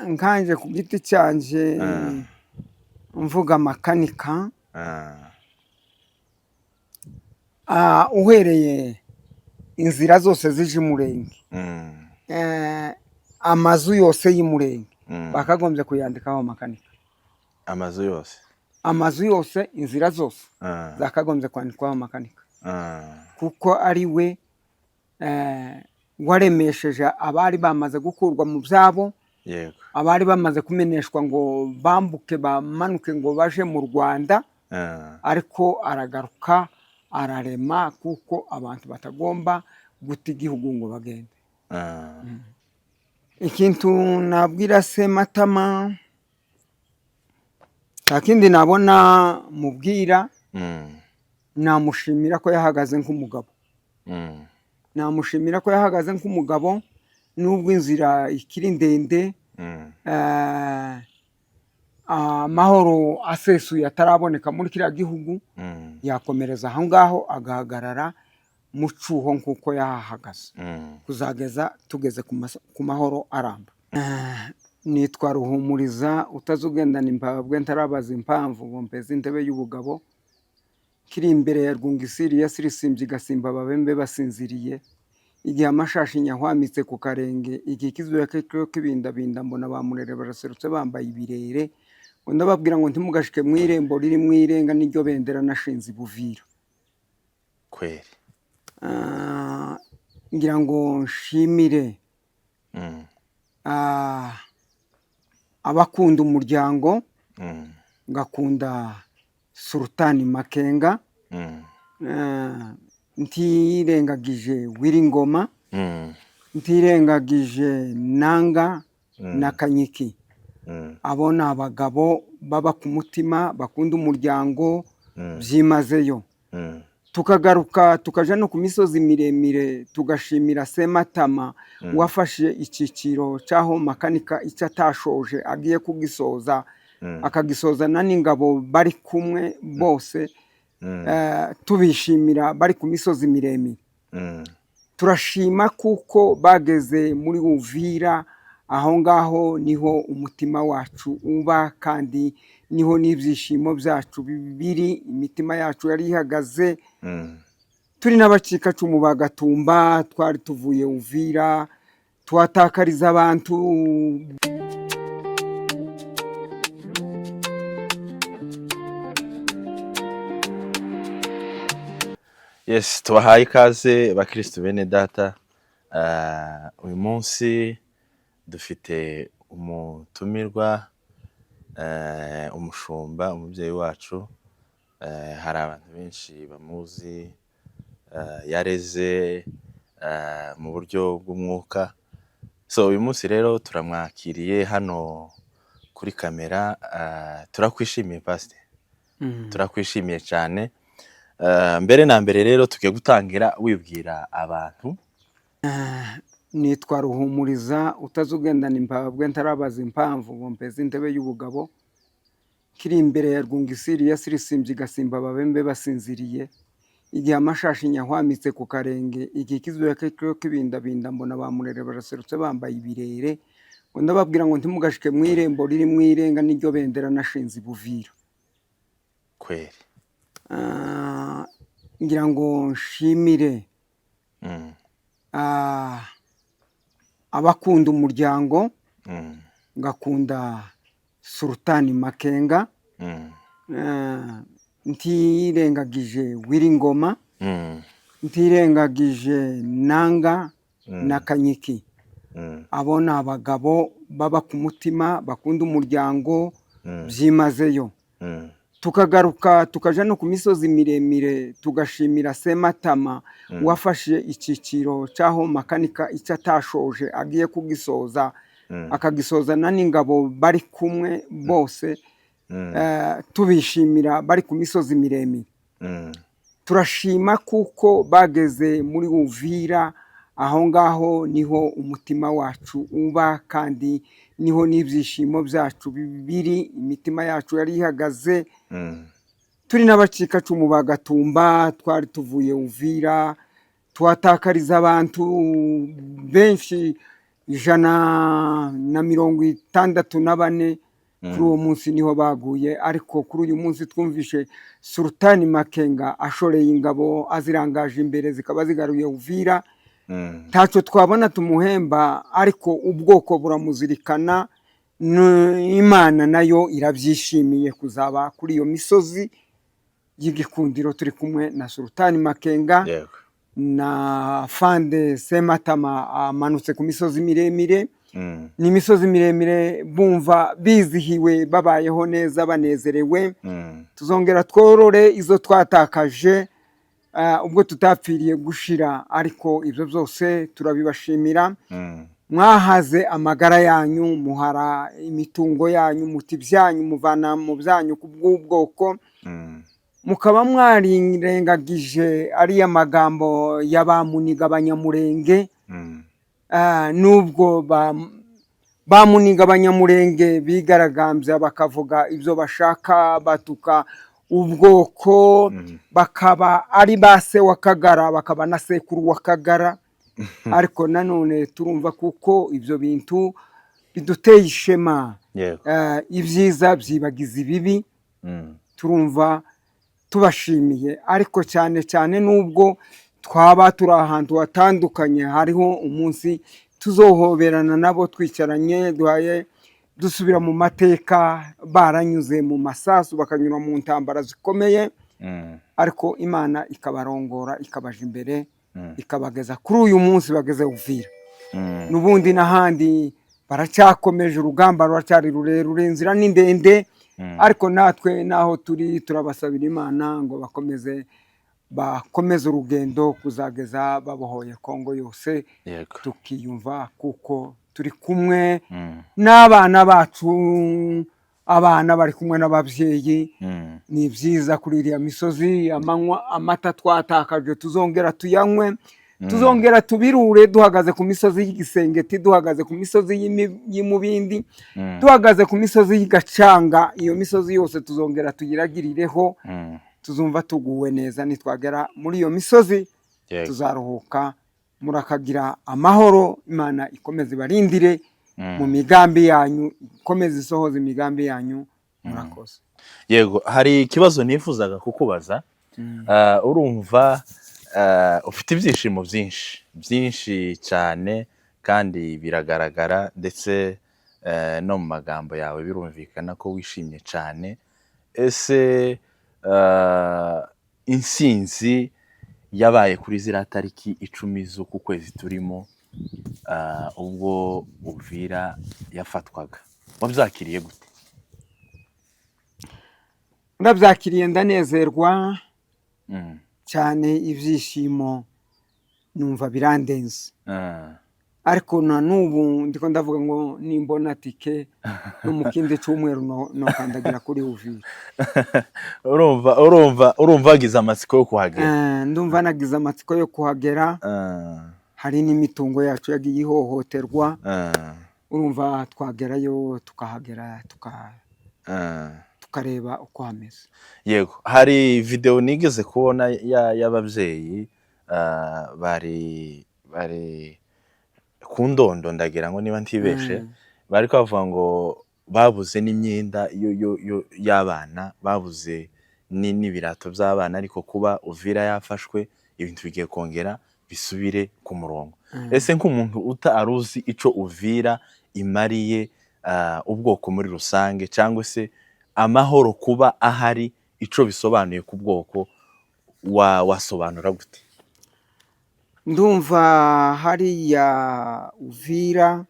nkanje ku giti cyanje mvuga makanika uhereye inzira zose zije umurenge amazu yose y'umurenge bakagombye kuyandikaho makanika. Amazu yose inzira zose zakagombye kwandikwaho makanika kuko ari we waremesheje abari bamaze gukurwa mu byabo, abari bamaze kumeneshwa ngo bambuke bamanuke ngo baje mu Rwanda, ariko aragaruka ararema kuko abantu batagomba guta igihugu ngo bagende. Ikintu nabwira Sematama nta kindi nabona mubwira, namushimira ko yahagaze nk'umugabo. Namushimira ko yahagaze nk'umugabo nubwo inzira ikiri ndende, amahoro asesuye ataraboneka muri kiriya gihugu, yakomereza aho ngaho agahagarara mu cyuho nk'uko yahahagaze kuzageza tugeze ku mahoro aramba. Nitwa Ruhumuriza utazugendana imbabwe ntarabaza impamvu ngo mpeze intebe y'ubugabo, kiri imbere ya Rwungisiri yasirisimbye igasimba ababembe basinziriye, igihe amashashi nyahwamitse ku karenge, igihe ikizuba kibindabinda mbona bamurere baraserutse bambaye ibirere, ngo ndababwira ngo ntimugashike mu irembo riri mu irenga n'iryo bendera nashinze i Buvira. Kweri ngira ngo nshimire abakunda umuryango, ngakunda Sultani Makenga, ntirengagije Wiringoma, ntirengagije Nanga na Kanyiki. Abo ni abagabo baba ku mutima bakunda umuryango byimazeyo. Tukagaruka tukaja no ku misozi miremire tugashimira Sematama wafashe icyiciro cyaho makanika icyo atashoje agiye kugisoza, akagisozana n'ingabo bari kumwe bose, tubishimira bari ku misozi miremire. Turashima kuko bageze muri Uvira, aho ngaho niho umutima wacu uba kandi niho n'ibyishimo byacu biri, imitima yacu yari ihagaze. Turi n'abacikacumu ba Gatumba, twari tuvuye Uvira tuhatakariza abantu. Yes, tubahaye ikaze bakristo bene data. Uyu munsi dufite umutumirwa, umushumba, umubyeyi wacu. Hari abantu benshi bamuzi, yareze mu buryo bw'umwuka. So uyu munsi rero turamwakiriye hano kuri kamera. Turakwishimiye Pastor, turakwishimiye cyane. Mbere na mbere rero tugiye gutangira wibwira abantu. Nitwa Ruhumuriza utazugendana imbabwe ntarabaza impamvu ngo mpeze intebe y'ubugabo, kiri imbere ya Rwungisiri yasirisimbye igasimba ababembe basinziriye, igihe amashashi nyahwamitse ku karenge, igihe ikizuba kibindabinda mbona bamurere baraserutse bambaye ibirere, ngo ndababwira ngo ntimugashike mu irembo riri mu irenga n'iryo bendera nashinze i Buvira. Kweri ngira ngo nshimire abakunda umuryango, ngakunda Sultani Makenga, ntirengagije Wiringoma, ntirengagije Nanga na Kanyiki. Abo ni abagabo baba ku mutima bakunda umuryango byimazeyo. Tukagaruka tukaja no ku misozi miremire tugashimira Sematama wafashe icyiciro cyaho makanika icyo atashoje agiye kugisoza, akagisozana n'ingabo bari kumwe bose, tubishimira bari ku misozi miremire. Turashima kuko bageze muri Uvira, aho ngaho niho umutima wacu uba kandi niho n'ibyishimo byacu biri, imitima yacu yari ihagaze. Turi n'abacikacumu ba Gatumba, twari tuvuye Uvira tuhatakariza abantu benshi, 164 kuri uwo munsi niho baguye. Ariko kuri uyu munsi twumvishe Sultani Makenga ashoreye ingabo azirangaje imbere zikaba zigaruye Uvira. Ntacyo twabona tumuhemba, ariko ubwoko buramuzirikana. Imana nayo irabyishimiye kuzaba kuri iyo misozi y'igikundiro turi kumwe na Sultani Makenga na Fande Sematama amanutse ku misozi miremire. Ni imisozi miremire bumva bizihiwe, babayeho neza, banezerewe. Tuzongera tworore izo twatakaje ubwo tutapfiriye gushira, ariko ibyo byose turabibashimira. Mwahaze amagara yanyu, muhara imitungo yanyu, muti byanyu muvana mu byanyu kubw'ubwoko, mukaba mwarirengagije ariya magambo y'abamuniga abanyamurenge. Nubwo bamuniga abanyamurenge bigaragambya bakavuga ibyo bashaka, batuka ubwoko, bakaba ari ba se wa Kagara, bakaba na sekuru wa Kagara. Ariko nanone turumva kuko ibyo bintu biduteye ishema, ibyiza byibagiza ibibi. Turumva tubashimiye, ariko cyane cyane nubwo twaba turi ahantu hatandukanye, hariho umunsi tuzohoberana nabo twicaranye, duhaye dusubira mu mateka. Baranyuze mu masasu, bakanyura mu ntambara zikomeye, ariko Imana ikabarongora, ikabaja imbere, ikabageza kuri uyu munsi bageze Uvira. N'ubundi n'ahandi baracyakomeje, urugamba ruracyari rurerure, inzira ni ndende. Ariko natwe naho turi turabasabira Imana ngo bakomeze urugendo kuzageza babohoye Kongo yose. Tukiyumva kuko turi kumwe n'abana bacu, abana bari kumwe n'ababyeyi. Ni byiza kuri iriya misozi. Amata twatakaje tuzongera tuyanywe, tuzongera tubirure, duhagaze ku misozi y'Igisengeti, duhagaze ku misozi y'Imubindi, duhagaze ku misozi y'Igacanga. Iyo misozi yose tuzongera tuyiragirireho, tuzumva tuguwe neza. Nitwagera muri iyo misozi tuzaruhuka. Murakagira amahoro. Imana ikomeze barindire mu migambi yanyu, ikomeze isohoza imigambi yanyu. Murakoze. Yego, hari ikibazo nifuzaga kukubaza. Urumva ufite ibyishimo byinshi cyane, kandi biragaragara, ndetse no mu magambo yawe birumvikana ko wishimye cyane. Ese insinzi yabaye kuri ziriya tariki 10 z'uku kwezi turimo, ubwo Uvira yafatwaga, wabyakiriye gute? Ndabyakiriye ndanezerwa cyane, ibyishimo numva birandenze. Ariko na n'ubu ndiko ndavuga ngo nimbona tike no mu kindi cyumweru no kandagira kuri Uvira. urumva wagize amatsiko yo kuhagera? Ndumva nagize amatsiko yo kuhagera. Hari n'imitungo yacu yagiye ihohoterwa. Urumva twagerayo tukahagera, tukareba uko hameze. Yego, hari video nigeze kubona y'ababyeyi bari ku Ndondo, ndagira ngo niba ntibeshe, bari kwavuga ngo babuze n'imyenda y'abana, babuze n'ibirato by'abana, ariko kuba Uvira yafashwe ibintu bigiye kongera bisubire ku murongo. Ese nk'umuntu utaruzi ico Uvira imariye ubwoko muri rusange, cyangwa se amahoro kuba ahari ico bisobanuye ku bwoko, wasobanura gute? Ndumva hariya Uvira,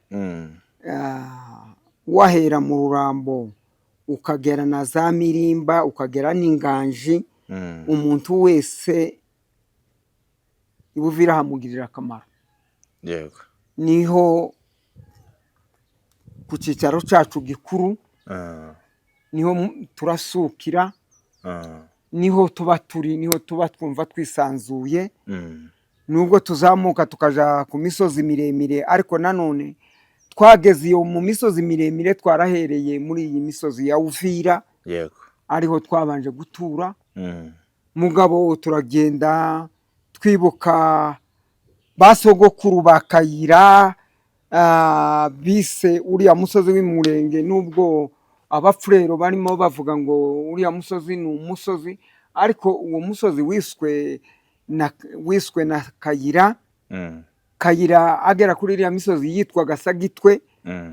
wahera mu Rurambo ukagera na za Mirimba, ukagera n'Inganji, umuntu wese Uvira hamugirira akamaro. Yego, niho ku cyicaro cyacu gikuru, niho turasukira, niho tuba turi, niho tuba twumva twisanzuye. Nubwo tuzamuka tukaja ku misozi miremire, ariko nanone twageze iyo mu misozi miremire twarahereye muri iyi misozi ya Uvira. Yego, ariho twabanje gutura. Mugabo turagenda twibuka basogokuru bakayira, bise uriya musozi w'Imurenge, nubwo abapfurero barimo bavuga ngo uriya musozi ni umusozi, ariko uwo musozi wiswe na Kayira. Kayira agera kuri iriya misozi yitwaga Sagitwe.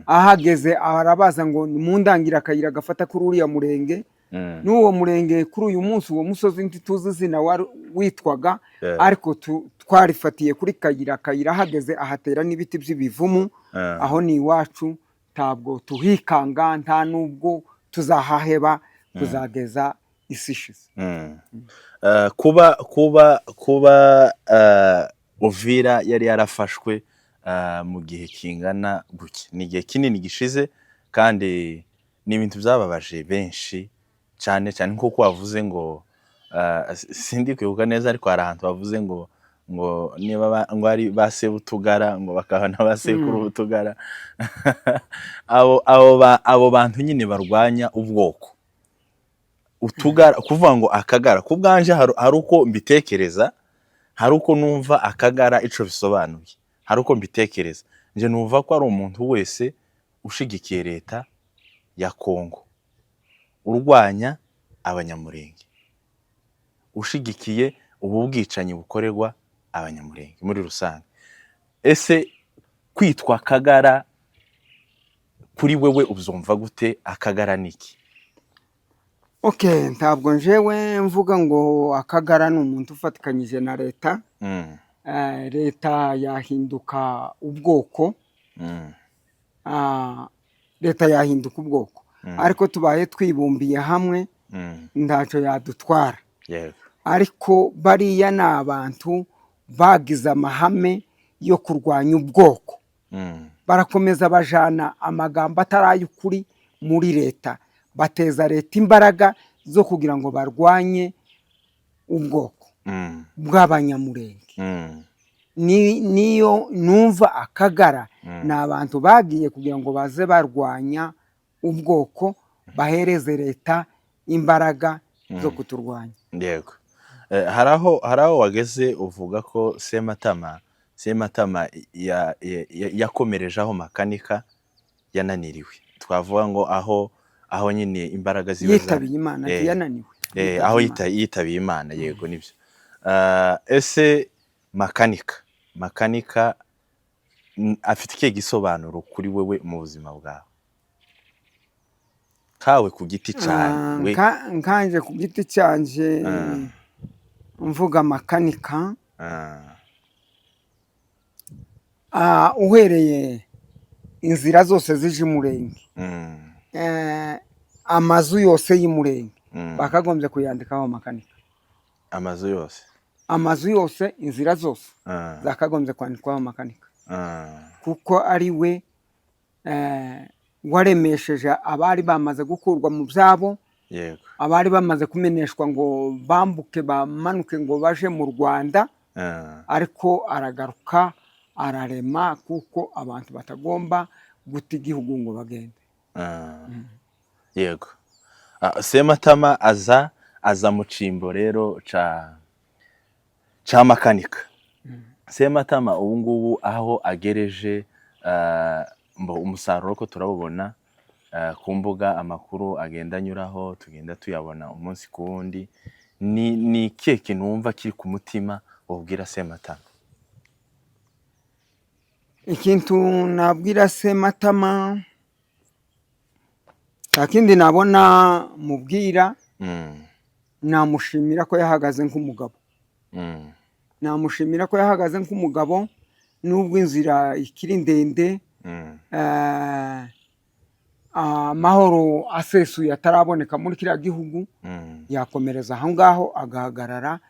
Ahageze arabaza ngo ni mu ndangira Kayira gafata kuri uriya murenge. N'uwo murenge kuri uyu munsi uwo musozi ntituzi izina witwaga, ariko twarifatiye kuri Kayira. Kayira ahageze ahatera n'ibiti by'ibivumu. Aho ni iwacu, ntabwo tuhikanga, nta nubwo tuzahaheba kuzageza isi ishize. kuba Uvira yari yarafashwe mu gihe kingana gutya, ni igihe kinini gishize, kandi ni ibintu byababaje benshi cyane cyane, nk'uko wavuze ngo sindi kwibuka neza, ariko hari ahantu bavuze ngo niba ngo ari ba Sebutugara ngo bakabona ba sekuru Butugara. abo bantu nyine barwanya ubwoko utugara, kuvuga ngo akagara ku bwanje hari uko mbitekereza, hari uko numva akagara ico bisobanuye, hari uko mbitekereza. Nje numva ko ari umuntu wese ushigikiye leta ya Kongo, urwanya abanyamurenge, ushigikiye ubu bwicanyi bukorerwa abanyamurenge muri rusange. Ese kwitwa akagara kuri wewe uzumva gute? Akagara niki? Ntabwo njewe mvuga ngo akagara ni umuntu ufatikanyije na leta. Leta yahinduka ubwoko, leta yahinduka ubwoko, ariko tubaye twibumbiye hamwe ntacyo yadutwara. Ariko bariya ni abantu bagize amahame yo kurwanya ubwoko, barakomeza bajana amagambo atari ay'ukuri muri leta, bateza leta imbaraga zo kugira ngo barwanye ubwoko bw'abanyamurenge. Niyo numva akagara ni abantu bagiye kugira ngo baze barwanya ubwoko, bahereze leta imbaraga zo kuturwanya. Yego. Hari aho wageze uvuga ko Sematama yakomereje aho Makanika yananiriwe. Twavuga ngo aho nyine imbaraga ziba yitabiye Imana, yananiwe. Aho yitabiye Imana. Yego, nibyo. Ese Makanika afite ikihe gisobanuro kuri wewe mu buzima bwawe, kawe ku giti cyawe? Nkanje ku giti cyanje mvuga Makanika, uhereye inzira zose zije Umurenge, amazu yose y'Umurenge bakagombye kuyandikaho Makanika. Amazu yose, inzira zose zakagombye kwandikwaho Makanika, kuko ari we waremesheje abari bamaze gukurwa mu byabo, abari bamaze kumeneshwa ngo bambuke bamanuke ngo baje mu Rwanda, ariko aragaruka ararema, kuko abantu batagomba guta igihugu ngo bagende. Yego. Sematama aza mu cimbo rero ca Makanika. Sematama ubu ngubu aho agereje, umusaruro ko turabubona ku mbuga amakuru agenda anyuraho, tugenda tuyabona umunsi ku wundi. Ni ikihe kintu wumva kiri ku mutima wabwira Sematama? Ikintu nabwira Sematama nta kindi nabona mubwira, namushimira ko yahagaze nk'umugabo. Namushimira ko yahagaze nk'umugabo, nubwo inzira ikiri ndende, amahoro asesuye ataraboneka muri kiriya gihugu, yakomereza aho ngaho agahagarara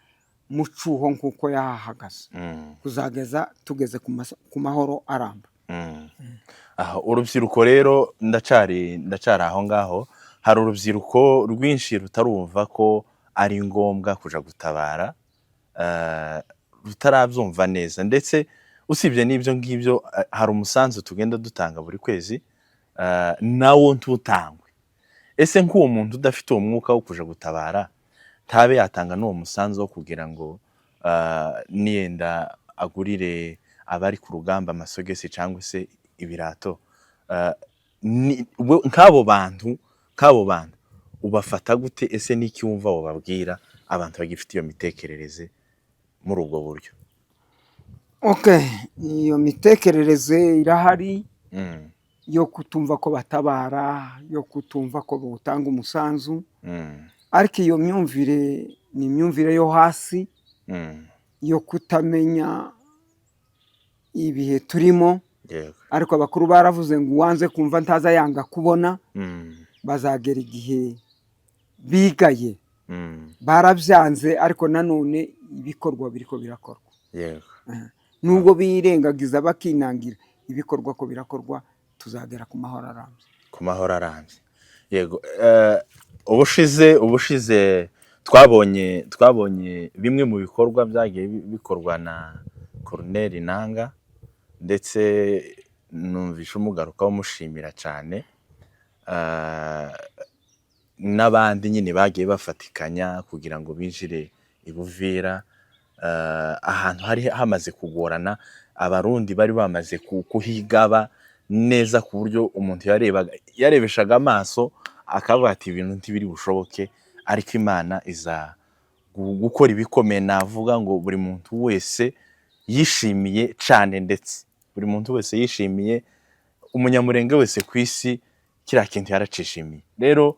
mu cyuho nk'uko yahahagaze, kuzageza tugeze ku mahoro aramba. Urubyiruko rero ndacari aho ngaho, hari urubyiruko rwinshi rutarumva ko ari ngombwa kuja gutabara, rutarabyumva neza, ndetse usibye n'ibyo ngibyo hari umusanzu tugenda dutanga buri kwezi, nawo ntutangwe. Ese nk'uwo muntu udafite uwo mwuka wo kuja gutabara, tabe yatanga n'uwo musanzu wo kugira ngo niyenda agurire abari ku rugamba amasogesi cyangwa se ibirato nk'abo bantu ubafata gute? Ese n'iki wumva wababwira abantu bagifite iyo mitekerereze muri ubwo buryo? Iyo mitekerereze irahari yo kutumva ko batabara, yo kutumva ko butanga umusanzu, ariko iyo myumvire ni imyumvire yo hasi, yo kutamenya ibihe turimo. Ariko abakuru baravuze ngo uwanze kumva ntaza yanga kubona. Bazagera igihe bigaye, barabyanze, ariko nanone ibikorwa biriko birakorwa. Nubwo birengagiza bakinangira, ibikorwa ko birakorwa, tuzagera ku mahoro arambye. Ku mahoro arambye, yego. Ubushize twabonye bimwe mu bikorwa byagiye bikorwa na Corneille Nangaa, ndetse numvisha umugaruka umushimira cyane, n'abandi nyine bagiye bafatikanya kugira ngo binjire i Buvira, ahantu hari hamaze kugorana. Abarundi bari bamaze kuhigaba neza ku buryo umuntu yarebeshaga amaso akavuga ati ibintu ntibiri bushoboke, ariko Imana iza gukora ibikomeye. Navuga ngo buri muntu wese yishimiye cyane, ndetse buri muntu wese yishimiye, umunyamurenge wese ku isi kiriya kintu yaracishimiye. Rero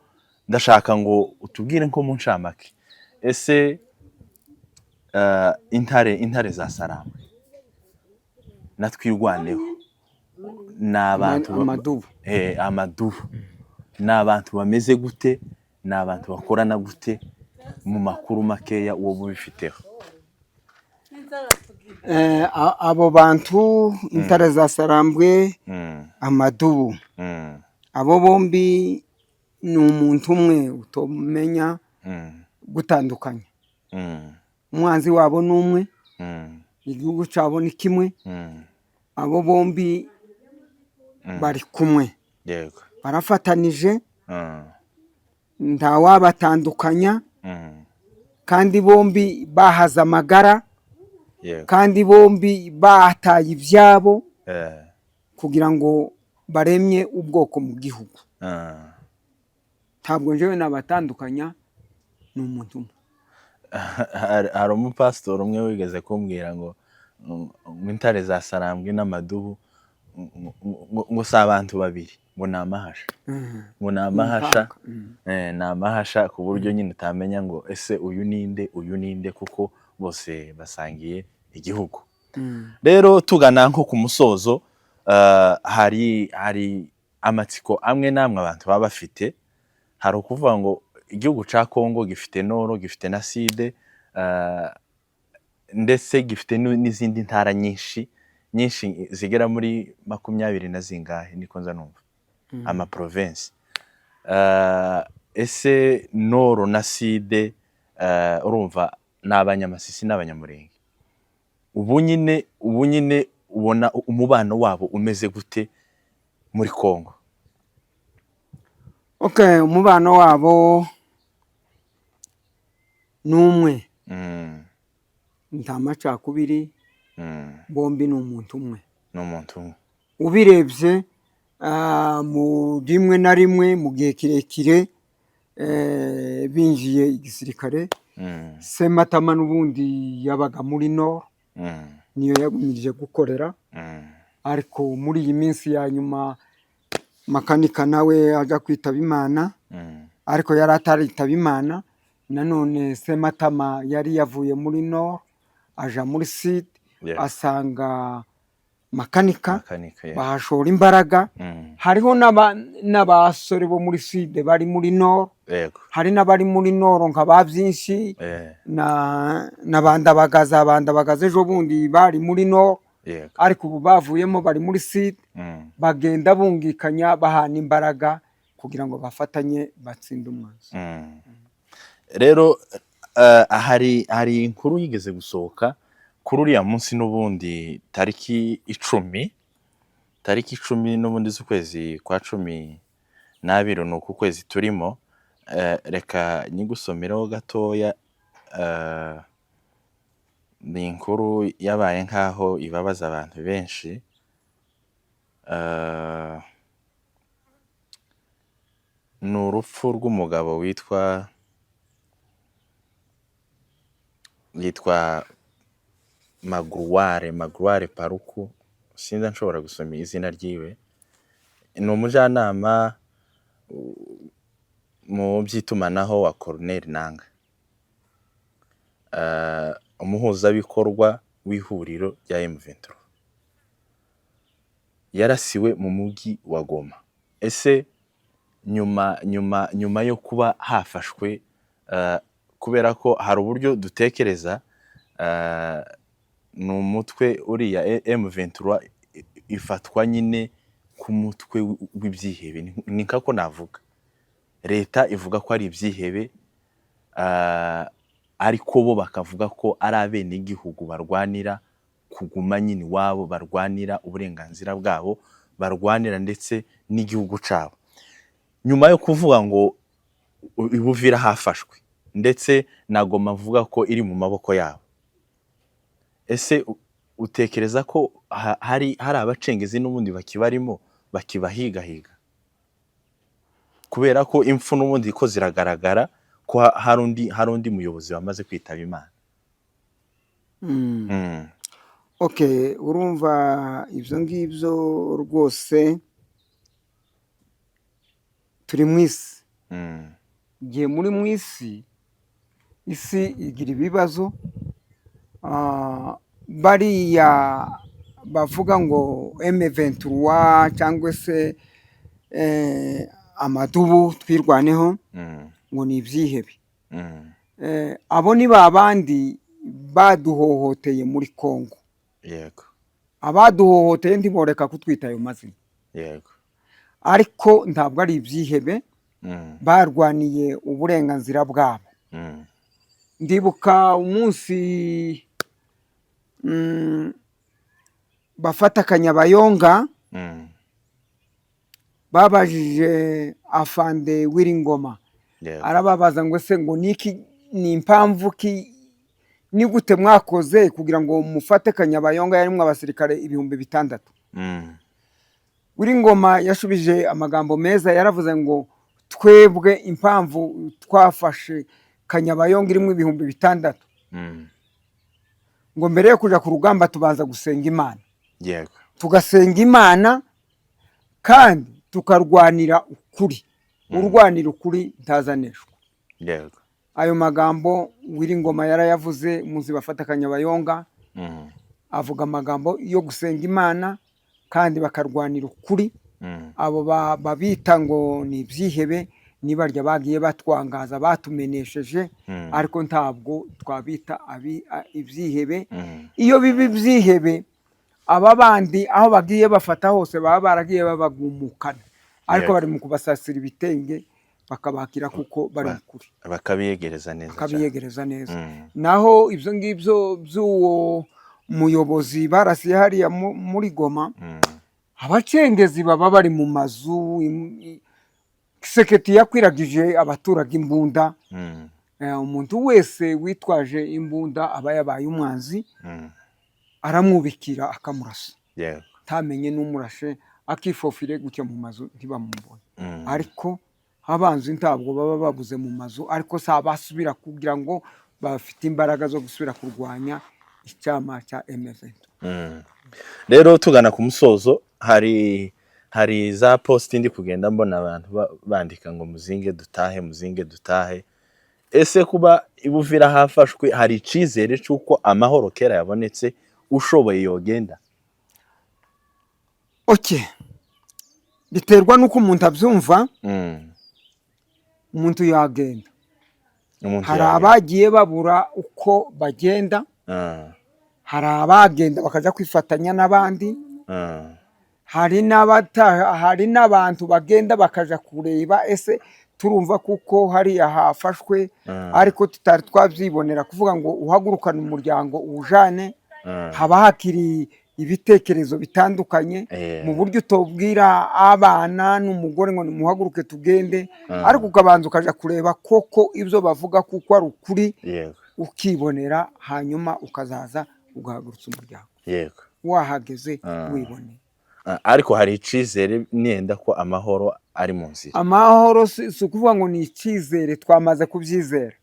ndashaka ngo utubwire nko mu ncamake, ese intare za Sarambwe natwirwaneho amadubu ni abantu bameze gute? Ni abantu bakorana gute? Mu makuru makeya wowe ubifiteho. Abo bantu intare za Sarambwe, amadubu, abo bombi ni umuntu umwe utomenya gutandukanya. Umwanzi wabo ni umwe, igihugu cyabo ni kimwe. Abo bombi bari kumwe, barafatanije, ntawabatandukanya, kandi bombi bahaze amagara, kandi bombi bataye ibyabo kugira ngo baremye ubwoko mu gihugu. Ntabwo njyewe nabatandukanya, ni umuntu umwe. Hari umupasitori umwe wigeze kumbwira ngo intare za Sarambwe n'amadubu ngo si abantu babiri, ngo ni amahasha. Ngo ni amahasha, ni amahasha, ku buryo nyine utamenya ngo ese uyu ninde, uyu ninde, kuko bose basangiye igihugu. Rero tugana nko ku musozo, hari amatsiko amwe n'amwe abantu baba bafite. Hari ukuvuga ngo igihugu cya Kongo gifite Noro, gifite na Side, ndetse gifite n'izindi ntara nyinshi zigera muri 20 na zingahe, niko nza numva, amaprovinsi. Ese Noro na Side, urumva ni Abanyamasisi n'Abanyamurenge. Ubu nyine ubona umubano wabo umeze gute muri Kongo? Umubano wabo ni umwe, nta macakubiri, bombi ni umuntu umwe. Ubirebye mu rimwe na rimwe mu gihe kirekire binjiye igisirikare, Sematama n'ubundi yabaga muri Nord, niyo yagumirije gukorera. Ariko muri iyi minsi ya nyuma Makanika nawe aja kwitaba Imana, ariko yari ataritaba Imana. Nanone Sematama yari yavuye muri Nord aja muri Sud, asanga Makanika, bahashora imbaraga. Hariho n'abasore bo muri Sud bari muri Nord, hari n'abari muri Nord nka Bavyinshi na Bandabagaza ejo bundi bari muri Nord, ariko ubu bavuyemo bari muri Sud. Bagenda bungikanya, bahana imbaraga kugira ngo bafatanye batsinde umwanzi. Rero hari inkuru yigeze gusohoka kuri uriya munsi n'ubundi tariki 10 n'ubundi z'ukwezi kwa 12, ni uku kwezi turimo. Reka nyigusomereho gatoya. Ni inkuru yabaye nkaho ibabaza abantu benshi. ni urupfu rw'umugabo yitwa Magloire Paruku, sinzi nshobora gusoma izina ryiwe. Ni umujyanama mu by'itumanaho wa Corneille Nangaa, umuhuzabikorwa w'ihuriro rya M23. Yarasiwe mu mujyi wa Goma. Ese nyuma yo kuba hafashwe, kubera ko hari uburyo dutekereza, ni umutwe uriya M23 ifatwa nyine ku mutwe w'ibyihebe, ni kako navuga. Leta ivuga ko ari ibyihebe, ariko bo bakavuga ko ari abenegihugu barwanira kuguma nyine iwabo, barwanira uburenganzira bwabo, barwanira ndetse n'igihugu cyabo. Nyuma yo kuvuga ngo Uvira hafashwe ndetse na Goma avuga ko iri mu maboko yabo, ese utekereza ko hari abacengezi n'ubundi bakibarimo bakibahigahiga? Kubera ko impfu n'ubundi ko ziragaragara ko hari undi muyobozi wamaze kwitaba Imana. Okay, urumva ibyo ngibyo rwose turi mu isi. Igihe muri mu isi igira ibibazo, bariya bavuga ngo M23 cyangwa se amadubu twirwaneho ngo ni ibyihebe. Abo ni babandi baduhohoteye muri Kongo. Yego. Abaduhohoteye ntiboreka kutwita ayo mazina. Yego. Ariko ntabwo ari ibyihebe, barwaniye uburenganzira bwabo. Ndibuka umunsi bafata Kanyabayonga, babajije afande Wiringoma, arababaza ngo se ngo ni impamvu ki, ni gute mwakoze kugira ngo mufate Kanyabayonga yarimwe abasirikare 6,000. Wiringoma yashubije amagambo meza, yaravuze ngo twebwe impamvu twafashe Kanyabayonga irimo 6,000, ngo mbere yo kuja ku rugamba tubanza gusenga Imana. Yego. Tugasenga Imana kandi tukarwanira ukuri. Urwanira ukuri ntazaneshwa. Yego. Ayo magambo Wiringoma yarayavuze muzi bafata Kanyabayonga. Avuga amagambo yo gusenga Imana kandi bakarwanira ukuri. Abo babita ngo ni ibyihebe, nibarya bagiye batwangaza, batumenesheje, ariko ntabwo twabita ibyihebe. Iyo bibi byihebe, aba bandi aho bagiye bafata hose baba baragiye babagumukana, ariko bari mu kubasasira ibitenge bakabakira kuko bari mukuri, bakabiyegereza neza. Naho ibyo ngibyo by'uwo muyobozi barasiye hariya muri Goma, abacengezi baba bari mu mazu. Seketi yakwiragije abaturage imbunda. Umuntu wese witwaje imbunda aba yabaye umwanzi, aramwubikira akamurasa. Tamenye n'umurashe, akifofire gutya mu mazu ntibamubone. Ariko abanzi ntabwo baba babuze mu mazu, ariko basubira kugira ngo bafite imbaraga zo gusubira kurwanya icyama cya M23. Rero tugana ku musozo, hari za post ndi kugenda mbona abantu bandika ngo muzinge dutahe. Ese kuba Uvira hafashwe hari icizere cy'uko amahoro kera yabonetse, ushoboye yogenda? Okay, biterwa nuko umuntu abyumva. Umuntu yagenda. Hari abagiye babura uko bagenda, hari abagenda bakaja kwifatanya n'abandi, hari n'abantu bagenda bakaja kureba ese turumva kuko hari hafashwe, ariko tutari twabyibonera kuvuga ngo uhagurukana umuryango ujane. Haba hakiri ibitekerezo bitandukanye, mu buryo utobwira abana n'umugore ngo nimuhaguruke tugende, ariko ukabanza ukaja kureba koko ibyo bavuga kuko ari ukuri, ukibonera, hanyuma ukazaza ugahagurutsa umuryango. Yego. Wahageze wibone. ariko hari icizere nenda ko amahoro ari mu nzira. Amahoro si ukuvuga ngo ni icyizere, twamaze kubyizera.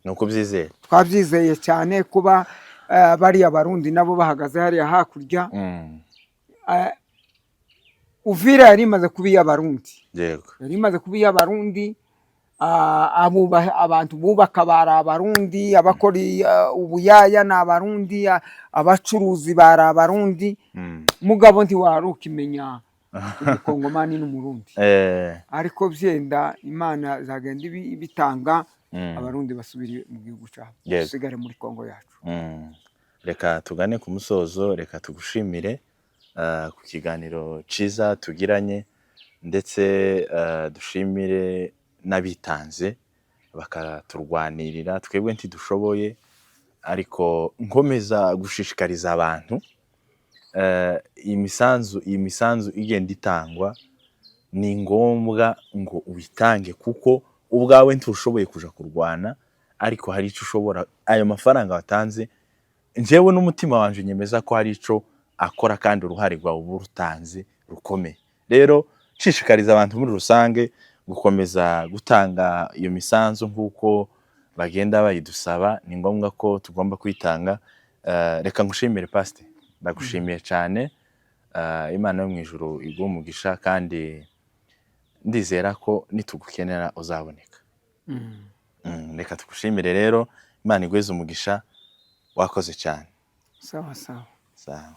Ni ukubyizera, twabyizeye cyane kuba bariya barundi nabo bahagaze hariya hakurya. Uvira yari imaze kuba iy'abarundi, yari imaze kuba iy'abarundi. Abantu bubaka bari abarundi, abakora ubuyaya ni abarundi, abacuruzi bari abarundi. Mugabo ntiwari ukimenya umukongomani n'umurundi, ariko byenda Imana izagenda ibitanga, abarundi basubire mu gihugu cyabo, dusigare muri Kongo yacu. Reka tugane ku musozo, reka tugushimire ku kiganiro cyiza tugiranye, ndetse dushimire n'abitanze bakaturwanirira, twebwe ntidushoboye, ariko nkomeza gushishikariza abantu iyi misanzu igenda itangwa, ni ngombwa ngo ubitange, kuko ubwawe ntushoboye kuja kurwana, ariko hari icyo ushobora. Ayo mafaranga watanze, njyewe n'umutima wanje nyemeza ko hari icyo akora, kandi uruhare rwawe uba urutanze rukomeye. Rero nshishikariza abantu muri rusange gukomeza gutanga iyo misanzu nk'uko bagenda bayidusaba. Ni ngombwa ko tugomba kwitanga. Reka ngushimire Pastor, ndagushimiye cyane. Imana yo mu ijuru iguhe umugisha, kandi ndizera ko nitugukenera uzaboneka. Reka tugushimire rero, Imana iguhe umugisha, wakoze cyane. Sawa sawa.